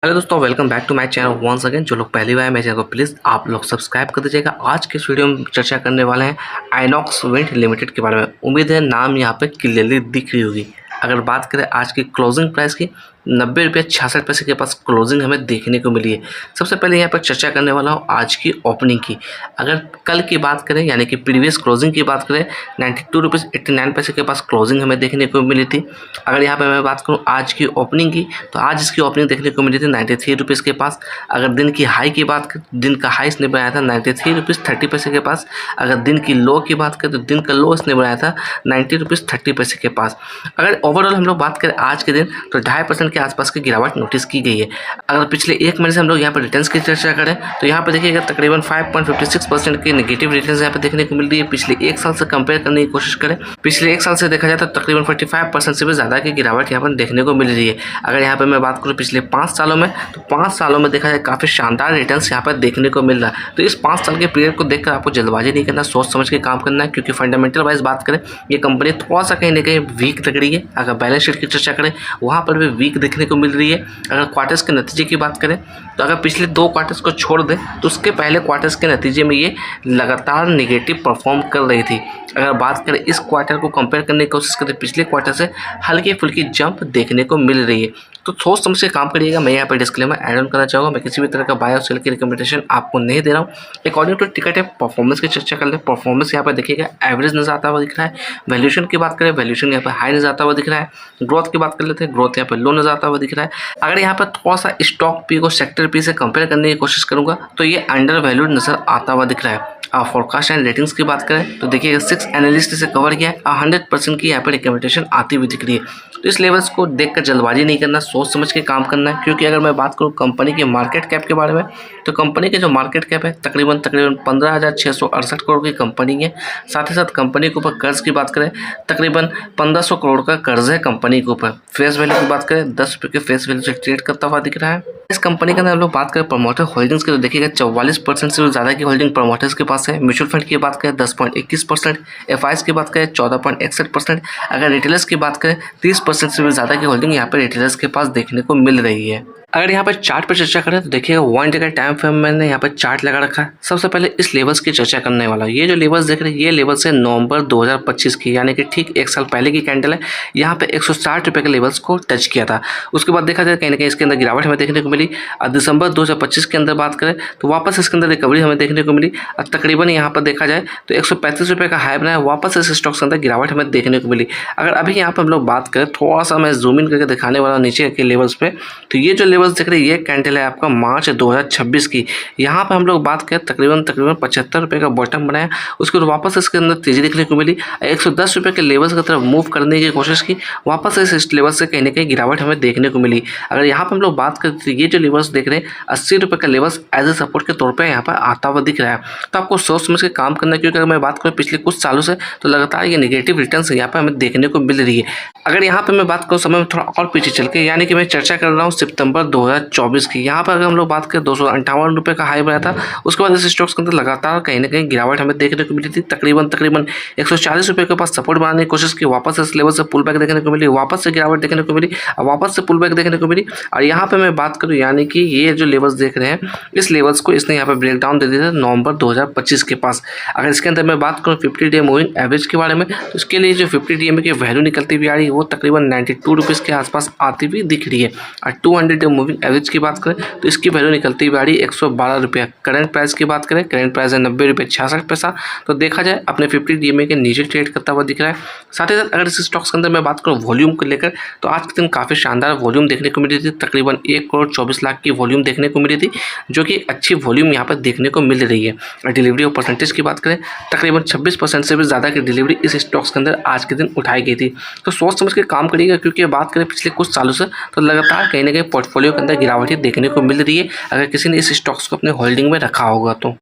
Hello दोस्तों, welcome back to my channel once again. जो लोग पहली बार मेरे चैनल को प्लीज़ आप लोग सब्सक्राइब कर दीजिएगा। आज के इस वीडियो में चर्चा करने वाले हैं आइनॉक्स विंड लिमिटेड के बारे में। उम्मीद है नाम यहाँ पे क्लियरली दिख रही होगी। अगर बात करें आज की क्लोजिंग प्राइस की, 90 रुपये 66 पैसे के पास क्लोजिंग हमें देखने को मिली है। सबसे पहले यहाँ पर चर्चा करने वाला हूँ आज की ओपनिंग की। अगर कल की बात करें यानी कि प्रीवियस क्लोजिंग की बात करें, 92 रुपये 89 पैसे के पास क्लोजिंग हमें देखने को मिली थी। अगर यहाँ पर मैं बात करूँ आज की ओपनिंग की, तो आज इसकी ओपनिंग देखने को मिली थी 93 रुपीज़ के पास। अगर दिन की हाई की बात करें, दिन का हाई इसने बनाया था 93 रुपीज़ 30 पैसे के पास। अगर दिन की लो की बात करें तो दिन का लो इसने बनाया था 90 रुपीज़ 30 पैसे के पास। अगर ओवरऑल हम लोग बात करें आज के दिन, तो 2.5% के आसपास की गिरावट नोटिस की गई है। अगर पिछले एक महीने से हम लोग यहाँ पर रिटर्न्स की चर्चा करें, तो यहाँ पर देखिएगा तकरीबन 5.56% की नेगेटिव रिटर्न्स यहाँ पर देखने को मिल रही है। पिछले एक साल से कंपेयर करने की कोशिश करें, पिछले एक साल से देखा जाए तो तकरीबन 45% से भी ज़्यादा की गिरावट यहाँ पर देखने को मिल रही है। अगर यहाँ पर मैं बात करूँ पिछले 5 सालों में, तो 5 सालों में देखा जाए काफ़ी शानदार रिटर्न्स यहाँ पर देखने को मिल रहा है। तो इस 5 साल के पीरियड को देखकर आपको जल्दबाजी नहीं करना, सोच समझ के काम करना है, क्योंकि फंडामेंटल वाइज बात करें ये कंपनी थोड़ा सा कहीं ना कहीं वीक लग रही है। अगर बैलेंस शीट की चर्चा करें, वहाँ पर भी वीक देखने को मिल रही है। अगर क्वार्टर्स के नतीजे की बात करें, तो अगर पिछले 2 क्वार्टर्स को छोड़ दें तो उसके पहले क्वार्टर्स के नतीजे में ये लगातार नेगेटिव परफॉर्म कर रही थी। अगर बात करें इस क्वार्टर को कंपेयर करने की कोशिश करें पिछले क्वार्टर से, हल्की फुल्की जंप देखने को मिल रही है। तो सोच समझ के काम करिएगा। मैं यहाँ पर डिस्क्लेमर ऐड ऑन करना चाहूँगा, मैं किसी भी तरह का बाय और सेल की रिकमेंडेशन आपको नहीं दे रहा हूँ। अकॉर्डिंग टू टिकट है परफॉर्मेंस की चर्चा कर ले। परफॉर्मेंस यहाँ पर देखिएगा एवरेज नजर आता हुआ दिख रहा है। वैल्यूएशन की बात करें, वैल्यूएशन यहाँ पर हाई नजर आता हुआ दिख रहा है। ग्रोथ की बात कर लेते हैं, ग्रोथ यहाँ पर लो नजर आता हुआ दिख रहा है। अगर यहाँ पर थोड़ा सा स्टॉक पी को सेक्टर पी से कंपेयर करने की कोशिश करूँगा, तो ये अंडर वैल्यूड नजर आता हुआ दिख रहा है। फोरकास्ट एंड रेटिंग्स की बात करें, तो देखिएगा 6 एनालिस्ट इसे कवर किया है और 100% की यहाँ पर रिकमेंडेशन आती हुई दिख रही है। तो इस लेवल्स को देखकर जल्दबाजी नहीं करना, सोच समझ के काम करना है। क्योंकि अगर मैं बात करूँ कंपनी के मार्केट कैप के बारे में, तो कंपनी के जो मार्केट कैप है तकरीबन 15,668 करोड़ की कंपनी है। साथ ही साथ कंपनी के ऊपर कर्ज की बात करें, तकरीबन 1500 करोड़ का कर्ज है कंपनी के ऊपर। फेस वैल्यू की बात करें, 10 रुपये के फेस वैल्यू से ट्रेड करता हुआ दिख रहा है। इस कंपनी के अंदर हम लोग बात करें प्रमोटर होल्डिंग्स की, तो देखिएगा 44% से ज़्यादा की होल्डिंग प्रमोटर्स के पास है। म्यूचुअल फंड की बात करें 10.21%, एफआईएस की बात करें 14.61%। अगर रिटेलर्स की बात करें 30% से भी ज़्यादा की होल्डिंग यहाँ पर रिटेलर्स के पास देखने को मिल रही है। अगर यहाँ पर चार्ट पर चर्चा करें, तो देखिएगा 1 डे का टाइम फ्रेम मैंने यहाँ पर चार्ट लगा रखा है। सबसे पहले इस लेवल्स की चर्चा करने वाला हूँ। ये जो लेवल्स देख रहे हैं, ये लेवल्स है नवंबर 2025 की, यानी कि ठीक 1 साल पहले की कैंडल है। यहाँ पे 160 रुपये के लेवल्स को टच किया था। उसके बाद देखा जाए कहीं ना कहीं इसके अंदर गिरावट हमें देखने को मिली। और दिसंबर 2025 के अंदर बात करें, तो वापस इसके अंदर रिकवरी हमें देखने को मिली। और तकरीबन यहाँ पर देखा जाए तो 135 रुपये का हाई बनाया, वापस इस स्टॉक के अंदर गिरावट हमें देखने को मिली। अगर अभी यहाँ पर हम लोग बात करें, थोड़ा सा मैं जूम इन करके दिखाने वाला नीचे के लेवल्स पे, तो ये जो लेवल्स देख रहे हैं, ये है आपका मार्च 2026 की। यहाँ पर हम लोग बात करें तकरीबन 75 रुपये का बॉटम बनाया। उसके बाद वापस इसके अंदर तेजी देखने को मिली। 110 रुपये के लेवल्स की तरफ मूव करने की कोशिश की, वापस इस लेवल से कहीं ना कहीं गिरावट हमें देखने को मिली। अगर यहाँ पर हम लोग बात करें, तो ये जो लेवल्स देख रहे हैं 80 रुपये का लेवल्स एज ए सपोर्ट के तौर पर यहाँ पर आता हुआ दिख रहा है। तो आपको सोच समझ के काम करना है, क्योंकि अगर मैं बात करूँ पिछले कुछ सालों से, तो लगातार ये नेगेटिव रिटर्न यहाँ पर हमें देखने को मिल रही है। अगर यहाँ पर मैं बात करूँ समय में थोड़ा और पीछे चल के, यानी कि मैं चर्चा कर रहा हूँ सितंबर 2024 की, यहाँ पर अगर हम लोग बात करें 258 रुपये का हाई बनाया था। उसके बाद इस स्टॉक्स के अंदर लगातार कहीं ना कहीं गिरावट हमें देखने को मिली थी। तकरीबन 140 रुपये के पास सपोर्ट बनाने की कोशिश की, वापस इस लेवल से पुल बैक देखने को मिली, वापस से गिरावट देखने को मिली, वापस से पुल बैक देखने को मिली। और यहाँ पे मैं बात करूँ, यानी कि ये जो लेवल्स देख रहे हैं, इस लेवल्स को इसने यहाँ पे ब्रेक डाउन दे दिया था नवंबर 2025 के पास। अगर इसके अंदर मैं बात करूँ 50 डे मूविंग एवरेज के बारे में, तो उसके लिए जो 50 डीएमए की वैल्यू निकलती हुई आ रही है, वो तकरीबन 92 रुपीज़ के आसपास आती हुई दिख रही है। और 200 डे मूविंग एवरेज की बात करें, तो इसकी वैल्यू निकलती हुई आ रही 112 रुपये। करंट प्राइस की बात करें, करंट प्राइस है 90 रुपये 66 पैसा। तो देखा जाए अपने 50 डीएमए के नीचे ट्रेड करता हुआ दिख रहा है। साथ ही साथ अगर इस स्टॉक्स के अंदर मैं बात करूँ वॉल्यूम को लेकर, तो आज के दिन काफ़ी शानदार वॉल्यूम देखने को मिली थी। तकरीबन 1 करोड़ 24 लाख की वॉल्यूम देखने को मिली थी, जो कि अच्छी वॉल्यूम यहाँ पर देखने को मिल रही है। और डिलीवरी और परसेंटेज की बात करें, तकरीबन 26% से भी ज़्यादा की डिलीवरी इस स्टॉक्स के अंदर आज के दिन उठाई गई थी। तो सोच समझ के काम करिएगा, क्योंकि बात करें पिछले कुछ सालों से, तो लगातार कहीं ना कहीं पोर्टफोलियो के अंदर गिरावट देखने को मिल रही है। अगर किसी ने इस स्टॉक्स को अपने होल्डिंग में रखा होगा तो